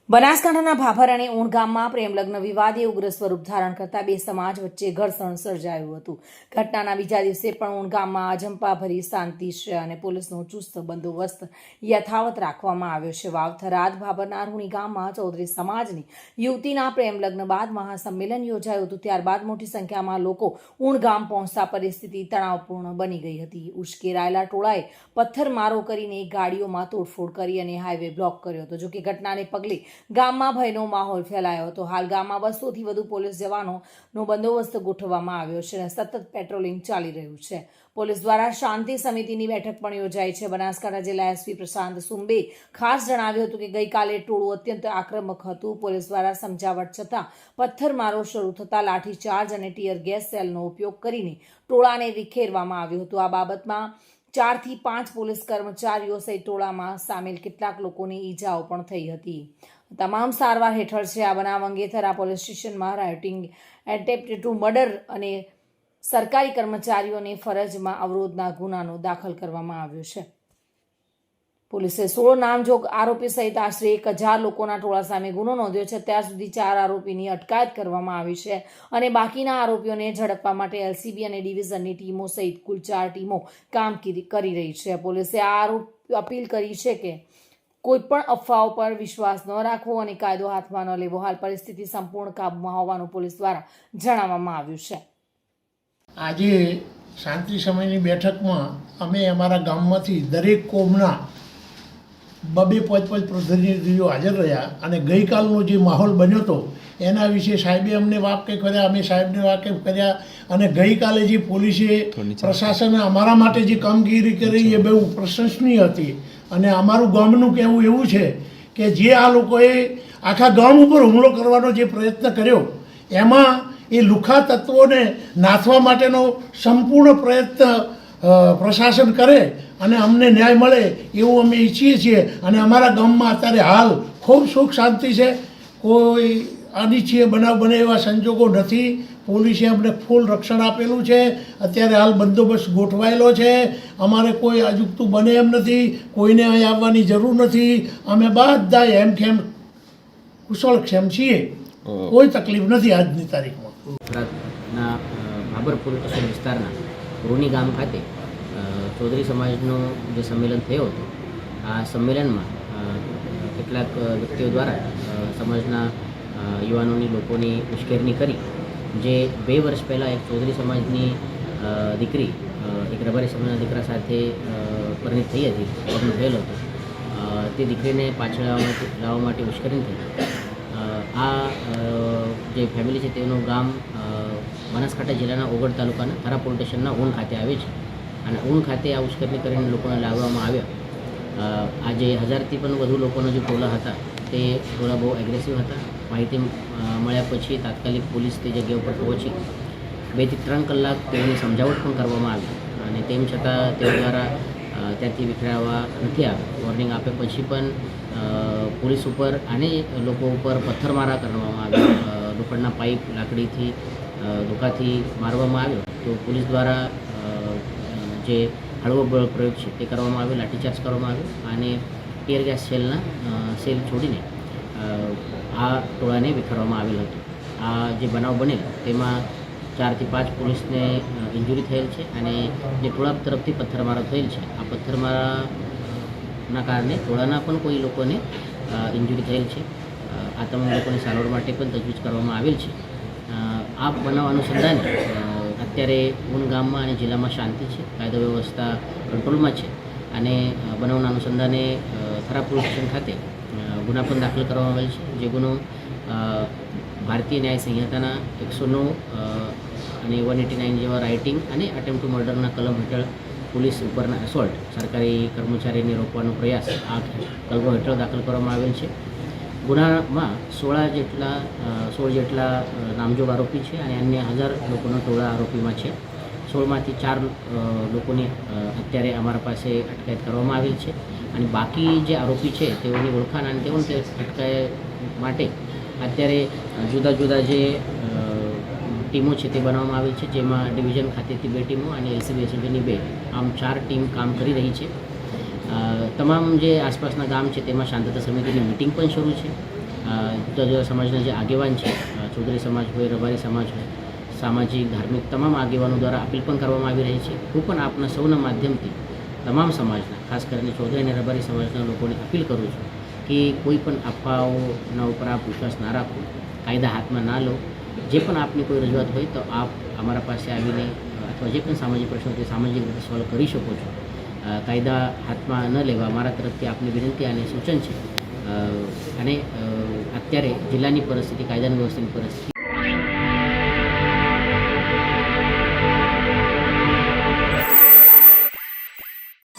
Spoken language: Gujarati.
બનાસકાંઠાના ભાભર અને ઊણ ગામમાં પ્રેમલગ્ન વિવાદે ઉગ્ર સ્વરૂપ ધારણ કરતા બે સમાજ વચ્ચે ઘર્ષણ સર્જાયું હતું. ઘટનાના બીજા દિવસે પણ ઊણ ગામમાં અજંપાભરી શાંતિ છે અને પોલીસનો ચુસ્ત બંદોબસ્ત યથાવત રાખવામાં આવ્યો છે. વાવથરાદ ભાભરના રૂણી ગામમાં ચૌધરી સમાજની યુવતીના પ્રેમલગ્ન બાદ મહાસંમેલન યોજાયું હતું. ત્યારબાદ મોટી સંખ્યામાં લોકો ઊણ ગામ પહોંચતા પરિસ્થિતિ તણાવપૂર્ણ બની ગઈ હતી. ઉશ્કેરાયેલા ટોળાએ પથ્થરમારો કરીને ગાડીઓમાં તોડફોડ કરી અને હાઈવે બ્લોક કર્યો હતો. જોકે ઘટનાને પગલે ગામમાં ભયનો માહોલ ફેલાયો હતો. હાલ ગામમાં 200થી વધુ પોલીસ જવાનોનો બંદોબસ્ત ગોઠવવામાં આવ્યો છે અને સતત પેટ્રોલિંગ ચાલી રહ્યું છે. પોલીસ દ્વારા શાંતિ સમિતિની બેઠક પણ યોજાઈ છે. બનાસકાંઠા જિલ્લા એસપી પ્રશાંત સુંબે ખાસ જણાવ્યું હતું કે ગઈકાલે ટોળું અત્યંત આક્રમક હતું. પોલીસ દ્વારા સમજાવટ છતાં પથ્થરમારો શરૂ થતાં લાઠીચાર્જ અને ટીયર ગેસ સેલનો ઉપયોગ કરીને ટોળાને વિખેરવામાં આવ્યું હતું. આ બાબતમાં 4 થી 5 પોલીસ કર્મચારીઓ સહિત ટોળામાં સામેલ કેટલાક લોકોને ઈજાઓ પણ થઈ હતી. તમામ સારવાર હેઠળ છે. આ બનાવ અંગે થરા પોલીસ સ્ટેશનમાં રાયોટિંગ, એટેમ્પ્ટ ટુ મર્ડર અને સરકારી કર્મચારીઓને ફરજમાં અવરોધના ગુનાનો દાખલ કરવામાં આવ્યો છે. પોલીસે 16 નામજોગ આરોપી સહિત આશરે 1000 લોકોના ટોળા સામે ગુનો નોંધ્યો છે. અત્યાર સુધી 4 આરોપીની અટકાયત કરવામાં આવી છે અને બાકીના આરોપીઓને ઝડપવા માટે એલસીબી અને ડિવિઝનની ટીમો સહિત કુલ 4 ટીમો કામગીરી કરી રહી છે. પોલીસે આ અપીલ કરી છે કે કોઈ પણ અફવાઓ પર વિશ્વાસ ન રાખવો અને કાયદો હાથમાં ન લેવો. હાલ પરિસ્થિતિ સંપૂર્ણ કાબૂમાં હોવાનું પોલીસ દ્વારા જણાવવામાં આવ્યું છે. આજે શાંતિ સમયની બેઠકમાં અમે અમારા ગામમાંથી દરેક કોમના 2-5 પ્રતિનિધિઓ હાજર રહ્યા અને ગઈકાલનો જે માહોલ બન્યો હતો એના વિશે સાહેબે અમને વાકેફ કર્યા, અમે સાહેબને વાકેફ કર્યા અને ગઈકાલે જે પોલીસે પ્રશાસને અમારા માટે જે કામગીરી કરી એ બહુ પ્રશંસનીય હતી. અને અમારું ગામનું કહેવું એવું છે કે જે આ લોકોએ આખા ગામ ઉપર હુમલો કરવાનો જે પ્રયત્ન કર્યો એમાં એ લુખ્ખા તત્વોને નાથવા માટેનો સંપૂર્ણ પ્રયત્ન પ્રશાસન કરે અને અમને ન્યાય મળે એવું અમે ઈચ્છીએ છીએ. અને અમારા ગામમાં અત્યારે હાલ ખૂબ સુખ શાંતિ છે. કોઈ અનિચ્છનીય બનાવ બને એવા સંજોગો નથી. પોલીસે અમને ફૂલ રક્ષણ આપેલું છે. અત્યારે હાલ બંદોબસ્ત ગોઠવાયેલો છે. અમારે કોઈ અજુગતું બને એમ નથી. કોઈને અહીં આવવાની જરૂર નથી. અમે બધા હેમખેમ કુશળક્ષેમ છીએ. કોઈ તકલીફ નથી આજની તારીખમાં. ગુજરાતના ભાભર પોલીસ સ્ટેશન વિસ્તારના રૂની ગામ ખાતે ચૌધરી સમાજનું જે સંમેલન થયું હતું, આ સંમેલનમાં કેટલાક વ્યક્તિઓ દ્વારા સમાજના યુવાનોની લોકોની ઉશ્કેરણી કરી જે 2 વર્ષ પહેલાં એક ચૌધરી સમાજની દીકરી એક રબારી સમાજના દીકરા સાથે પરિણીત થઈ હતી, લગ્ન થયેલો હતો. તે દીકરીને પાછળ લાવવા માટે ઉશ્કેરણી થઈ. આ જે ફેમિલી છે તેનું ગામ બનાસકાંઠા જિલ્લાના ઓગળ તાલુકાના થરા પોલીસ સ્ટેશનના ઊણ ખાતે આવે છે અને ઊણ ખાતે આ ઉશ્કેરણી કરીને લોકોને લાવવામાં આવ્યા. આજે 1000થી પણ વધુ લોકોના જે ટોળા હતા તે ટોળા બહુ એગ્રેસિવ હતા. માહિતી મળ્યા પછી તાત્કાલિક પોલીસ તે જગ્યા ઉપર પહોંચી 2 થી 3 કલાક તેઓની સમજાવટ પણ કરવામાં આવી અને તેમ છતાં તેઓ દ્વારા ત્યાંથી વિખરાવા નથી આવ્યા. વોર્નિંગ આપ્યા પછી પણ પોલીસ ઉપર અને લોકો ઉપર પથ્થરમારા કરવામાં આવ્યા. લોખંડના પાઇપ, લાકડીથી, ધોકાથી મારવામાં આવ્યો. તો પોલીસ દ્વારા જે હળવો બળ પ્રયોગ છે તે કરવામાં આવ્યો, લાઠીચાર્જ કરવામાં આવ્યો અને ટીયર ગેસ સેલ છોડીને આ ટોળાને વિખેરવામાં આવેલ હતું. આ જે બનાવ બનેલ તેમાં 4 થી 5 પોલીસને ઇન્જુરી થયેલ છે અને જે ટોળા તરફથી પથ્થરમારો થયેલ છે આ પથ્થરમારાના કારણે ટોળાના પણ કોઈ લોકોને ઇન્જુરી થયેલ છે. આ તમામ લોકોને સારવાર માટે પણ તજવીજ કરવામાં આવેલ છે. આ બનાવ અનુસંધાને અત્યારે ઊણ ગામમાં અને જિલ્લામાં શાંતિ છે, કાયદો વ્યવસ્થા કંટ્રોલમાં છે અને બનાવના અનુસંધાને થરા પોલીસ સ્ટેશન ખાતે ગુના પણ દાખલ કરવામાં આવેલ છે. જે ગુનો ભારતીય ન્યાય સંહિતાના 109 અને 189 જેવા રાઇટિંગ અને એટેમ્પ્ટ ટુ મર્ડરના કલમ હેઠળ પોલીસ ઉપરના એસોલ્ટ, સરકારી કર્મચારીને રોકવાનો પ્રયાસ આ કલમો હેઠળ દાખલ કરવામાં આવેલ છે. ગુનામાં 16 જેટલા નામજોગ આરોપી છે અને અન્ય 1000 લોકોનો ટોળા આરોપીમાં છે. 16માંથી 4 લોકોની અત્યારે અમારા પાસે અટકાયત કરવામાં આવેલ છે અને બાકી જે આરોપી છે તેઓની ઓળખાણ અને તેઓને અટકાયત માટે અત્યારે જુદા જુદા જે ટીમો છે તે બનાવવામાં આવેલ છે, જેમાં ડિવિઝન ખાતેથી 2 ટીમો અને એલસીબી એસઓજીની 2, આમ 4 ટીમ કામ કરી રહી છે. તમામ જે આસપાસના ગામ છે તેમાં શાંતતા સમિતિની મિટિંગ પણ શરૂ છે જુદા જુદા સમાજના જે આગેવાન છે, ચૌધરી સમાજ હોય, રબારી સમાજ હોય, સામાજિક ધાર્મિક તમામ આગેવાનો દ્વારા અપીલ પણ કરવામાં આવી રહી છે. હું પણ આપના સૌના માધ્યમથી તમામ સમાજના, ખાસ કરીને ચૌધરી અને રબારી સમાજના લોકોને અપીલ કરું છું કે કોઈ પણ અફવાઓના ઉપર આપ વિશ્વાસ ના રાખો, કાયદા હાથમાં ના લો. જે પણ આપની કોઈ રજૂઆત હોય તો આપ અમારા પાસે આવીને અથવા જે પણ સામાજિક પ્રશ્નો તે સામાજિક રીતે સોલ્વ કરી શકો છો. કાયદા હાથમાં ન લેવા મારા તરફથી આપની વિનંતી અને સૂચન છે. અને અત્યારે જિલ્લાની પરિસ્થિતિ, કાયદાની વ્યવસ્થાની પરિસ્થિતિ